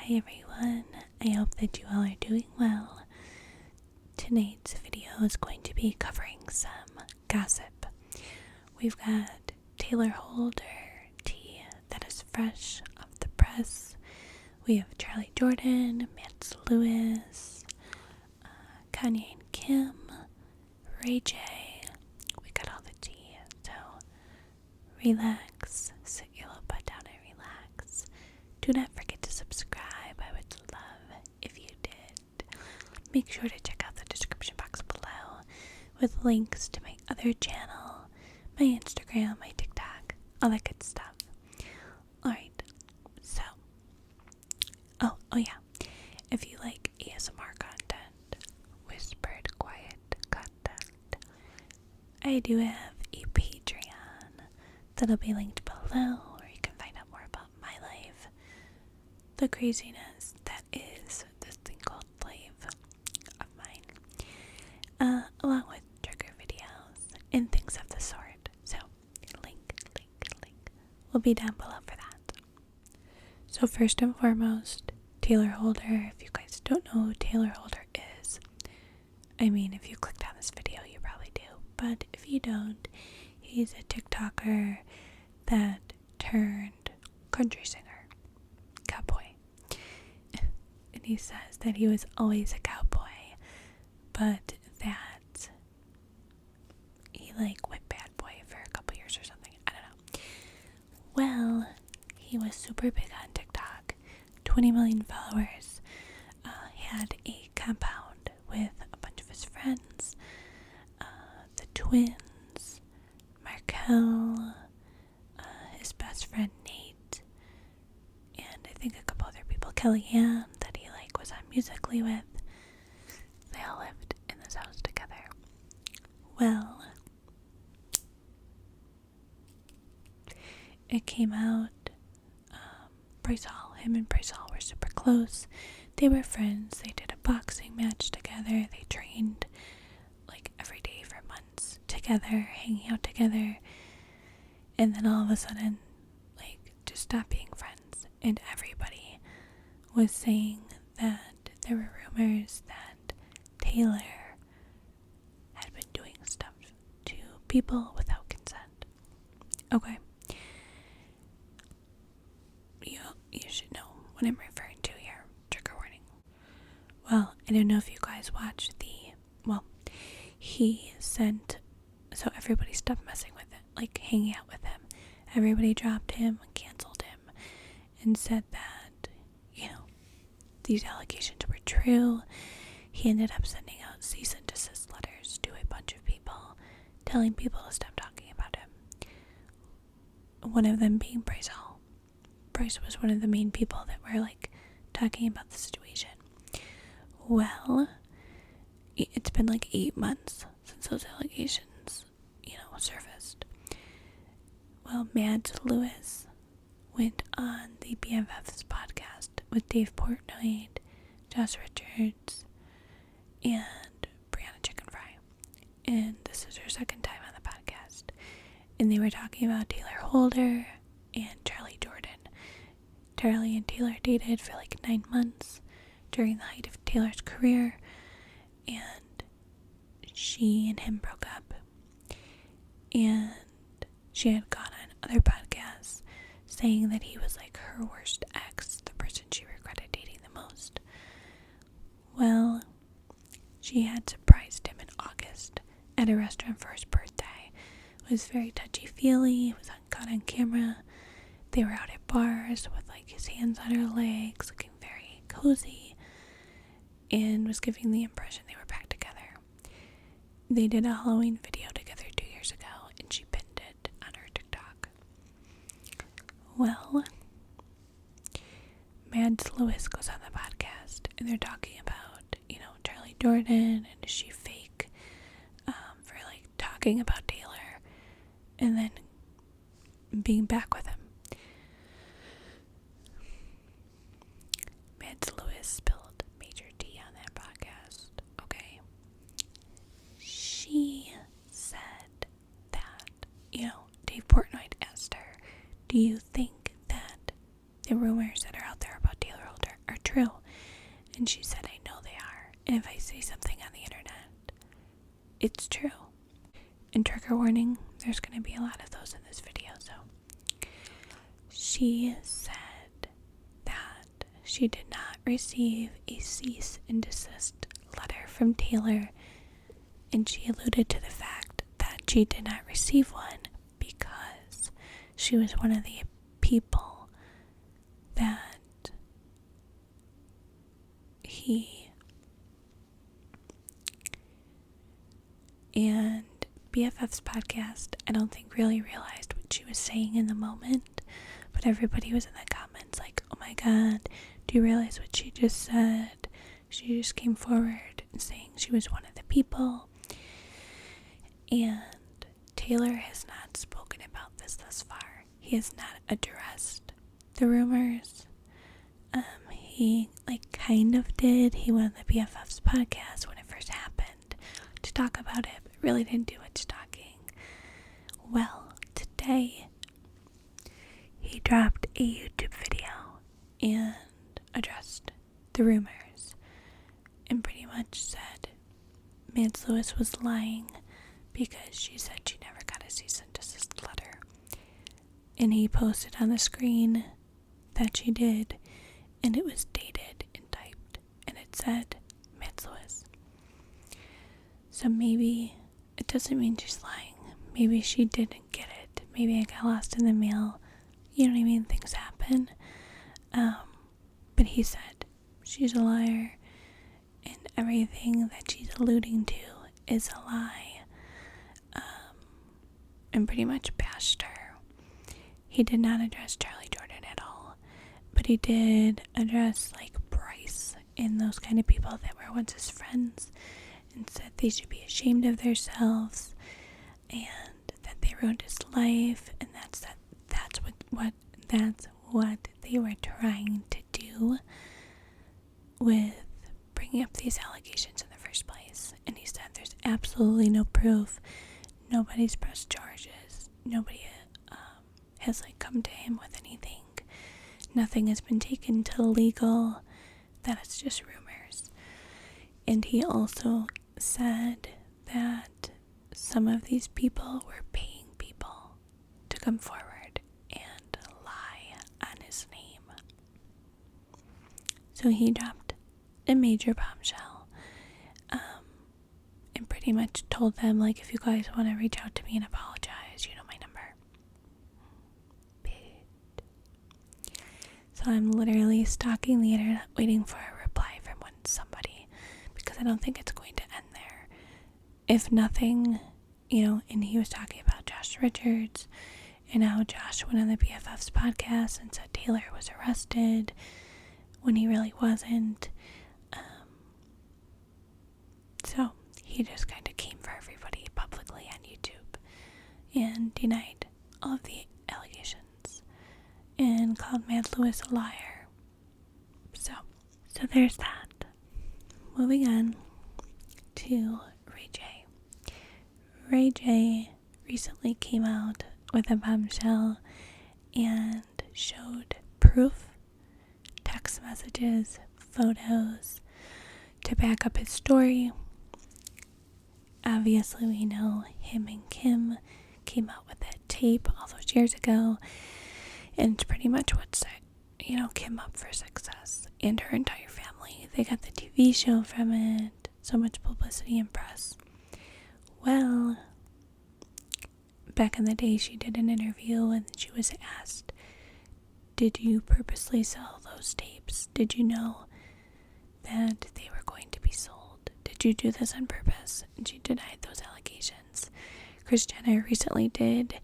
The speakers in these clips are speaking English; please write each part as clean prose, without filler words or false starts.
Hi everyone, I hope that you all are doing well. Tonight's video is going to be covering some gossip. We've got Tayler Holder tea that is fresh off the press. We have Charlie Jordan, Nessa Barrett, Kanye and Kim, Ray J. We got all the tea, so relax, sit your little butt down and relax. Do not forget to subscribe. I would love if you did. Make sure to check out the description box below with links to my other channel, my Instagram, my TikTok, all that good stuff. Alright, so, oh yeah, if you like ASMR content, whispered quiet content, I do have a Patreon that'll be linked below, where you can find out more about my life, the craziness that is this thing called life of mine, along with trigger videos and things of the sort. So, link will be down below for that. So first and foremost, Tayler Holder. If you guys don't know who Tayler Holder is, I mean, if you clicked on this video, you probably do. But if you don't, he's a TikToker that turned country singer, cowboy. And he says that he was always a cowboy, but that he went bad boy for a couple years or something. I don't know. Well, he was super big on TikTok, 20 million followers, had a compound with a bunch of his friends, the twins, Markel, his best friend Nate, and I think a couple other people, Kellyanne, that he was on Musically with. They all lived in this house together. Well, it came out, him and Bryce Hall were super close. They were friends. They did a boxing match together. They trained every day for months together, hanging out together. And then all of a sudden, just stopped being friends. And everybody was saying that there were rumors that Tayler had been doing stuff to people without consent. Okay. You should know what I'm referring to here. Trigger warning. Well, I don't know if you guys watched he sent, so everybody stopped messing with it, hanging out with him. Everybody dropped him and canceled him and said that, these allegations were true. He ended up sending out cease and desist letters to a bunch of people, telling people to stop talking about him. One of them being Bryce Hall. Bryce was one of the main people that were talking about the situation. Well, it's been 8 months since those allegations, surfaced. Well, Mads Lewis went on the BFFS Podcast with Dave Portnoy, Josh Richards, and Brianna Chicken Fry. And this is her second time on the podcast. And they were talking about Tayler Holder and Charlie Jordan. Charlie and Tayler dated for 9 months during the height of Taylor's career, and she and him broke up. And she had gone on other podcasts saying that he was her worst ex, the person she regretted dating the most. Well, she had surprised him in August at a restaurant for his birthday. It was very touchy-feely. It was caught on camera. They were out at bars with his hands on her legs, looking very cozy, and was giving the impression they were back together. They did a Halloween video together 2 years ago, and she pinned it on her TikTok. Well, Mads Lewis goes on the podcast, and they're talking about, Charlie Jordan, and is she fake for talking about Tayler, and then being back with him. Mads Lewis spilled major tea on that podcast, okay? She said that, Dave Portnoy asked her, do you think that the rumors that are out there about Tayler Holder are true. And she said, I know they are. And if I say something on the internet, it's true. And trigger warning, there's going to be a lot of those in this video. So she said that she did not receive a cease and desist letter from Tayler. And she alluded to the fact that she did not receive one because she was one of the people that he and BFF's podcast, I don't think really realized what she was saying in the moment, but everybody was in the comments like, oh my god, do you realize what she just said? She just came forward and saying she was one of the people. And Tayler has not spoken about this thus far. He has not addressed the rumors. He kind of did. He went on the BFF's podcast when it first happened to talk about it, but really didn't do much talking. Well, today he dropped a YouTube video and addressed the rumors and pretty much said Mance Lewis was lying because she said she never got a cease and desist letter. And he posted on the screen that she did, and it was dated and typed, and it said Mance Lewis. So maybe it doesn't mean she's lying. Maybe she didn't get it. Maybe it got lost in the mail. You know what I mean? Things happen. But he said she's a liar, and everything that she's alluding to is a lie. And pretty much bashed her. He did not address Charlie Jordan at all, but he did address Bryce and those kind of people that were once his friends, and said they should be ashamed of themselves and that they ruined his life, and that's what they were trying to do with bringing up these allegations in the first place. And he said there's absolutely no proof. Nobody's pressed charges. Nobody has come to him with anything. Nothing has been taken to legal. That it's just rumors. And he also said that some of these people were paying people to come forward and lie on his name. So he dropped a major bombshell. And pretty much told them, if you guys want to reach out to me and apologize, you know my number. So I'm literally stalking the internet waiting for a reply from somebody, because I don't think it's going to end there. If nothing, and he was talking about Josh Richards and how Josh went on the BFF's podcast and said Tayler was arrested when he really wasn't. So he just kind of came for everybody publicly on YouTube and denied all of the allegations and called Mance Lewis a liar. So there's that. Moving on to Ray J. Ray J recently came out with a bombshell and showed proof, text messages, photos to back up his story. Obviously, we know him and Kim came out with that tape all those years ago, and it's pretty much what set, Kim up for success, and her entire family. They got the TV show from it, so much publicity and press. Well, back in the day, she did an interview, and she was asked, did you purposely sell those tapes? Did you know that they were going to be sold? Did you do this on purpose? And she denied those allegations. Kris Jenner recently did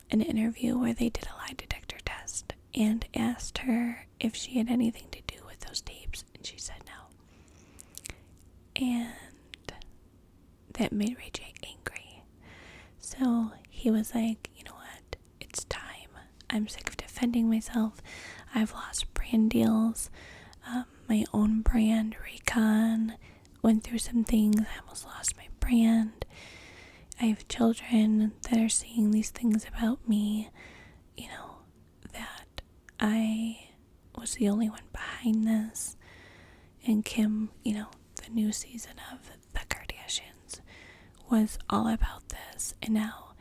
an interview where they did a lie detector test and asked her if she had anything to do with those tapes, and she said no. And that made Ray J angry. So he was like, you know what? It's time. I'm sick of defending myself. I've lost brand deals. My own brand, Raycon, went through some things. I almost lost my brand. I have children that are saying these things about me, that I was the only one behind this. And Kim, the new season of The Kardashians was all about this. And now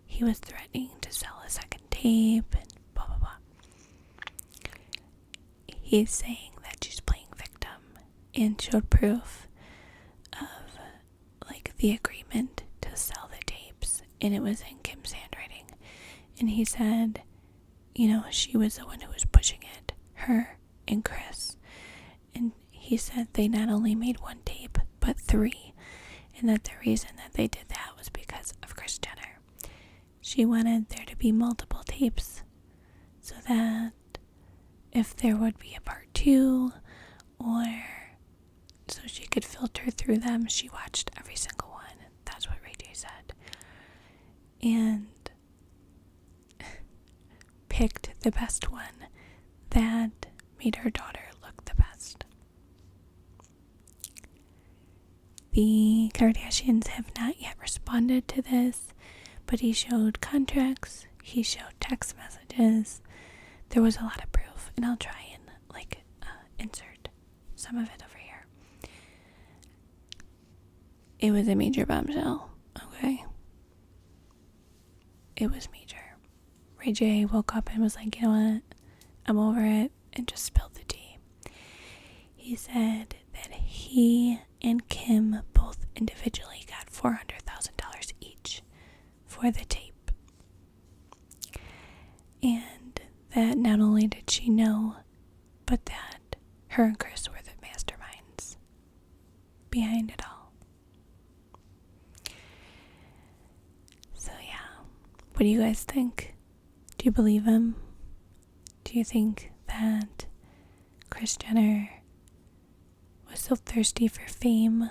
he was threatening to sell a second tape and blah, blah, blah. He's saying that she's playing victim and showed proof of, the agreement to sell the tapes. And it was in Kim's handwriting. And he said, she was the one who was pushing it, her and Chris. And he said they not only made one tape, but 3. And that the reason that they did that was because of Kris Jenner. She wanted there to be multiple tapes so that if there would be a part 2, or so she could filter through them, she watched every single one. That's what Ray J said. And picked the best one that made her daughter look the best. The Kardashians have not yet responded to this, but he showed contracts, he showed text messages. There was a lot of proof, and I'll try and insert some of it over here. It was a major bombshell, okay? It was major. Ray J woke up and was like, you know what? I'm over it, and just spilled the tea. He said that he and Kim both individually got $400,000 each for the tape. And that not only did she know, but that her and Chris were the masterminds behind it all. So yeah, what do you guys think? Do you believe him? Do you think that Kris Jenner was so thirsty for fame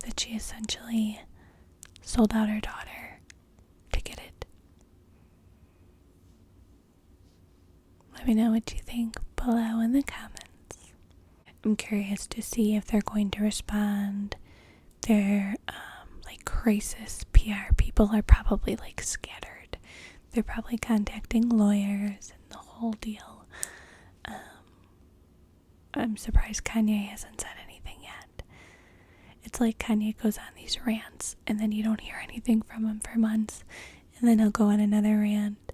that she essentially sold out her daughter to get it? Let me know what you think below in the comments. I'm curious to see if they're going to respond. Their crisis PR people are probably scattered. They're probably contacting lawyers and the whole deal. I'm surprised Kanye hasn't said anything yet. It's like Kanye goes on these rants and then you don't hear anything from him for months, and then he'll go on another rant.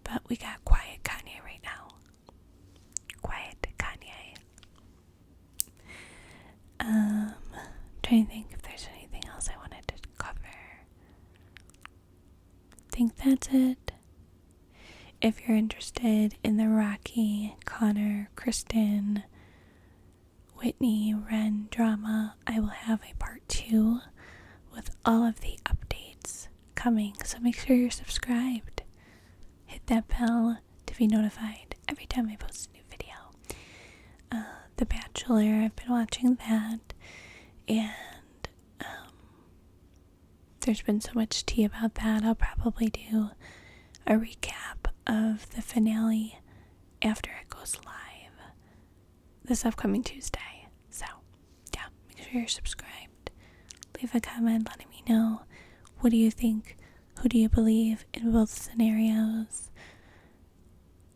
But we got quiet Kanye right now. Quiet Kanye. Trying to think if there's anything else I wanted to cover. I think that's it. If you're interested in the Rocky, Connor, Kristen, Whitney, Ren drama, I will have a part 2 with all of the updates coming. So make sure you're subscribed. Hit that bell to be notified every time I post a new video. The Bachelor, I've been watching that, and there's been so much tea about that. I'll probably do a recap of the finale after it goes live this upcoming Tuesday. So yeah, make sure you're subscribed. Leave a comment letting me know, what do you think? Who do you believe in both scenarios?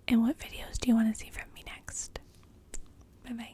And what videos do you want to see from me next? Bye bye.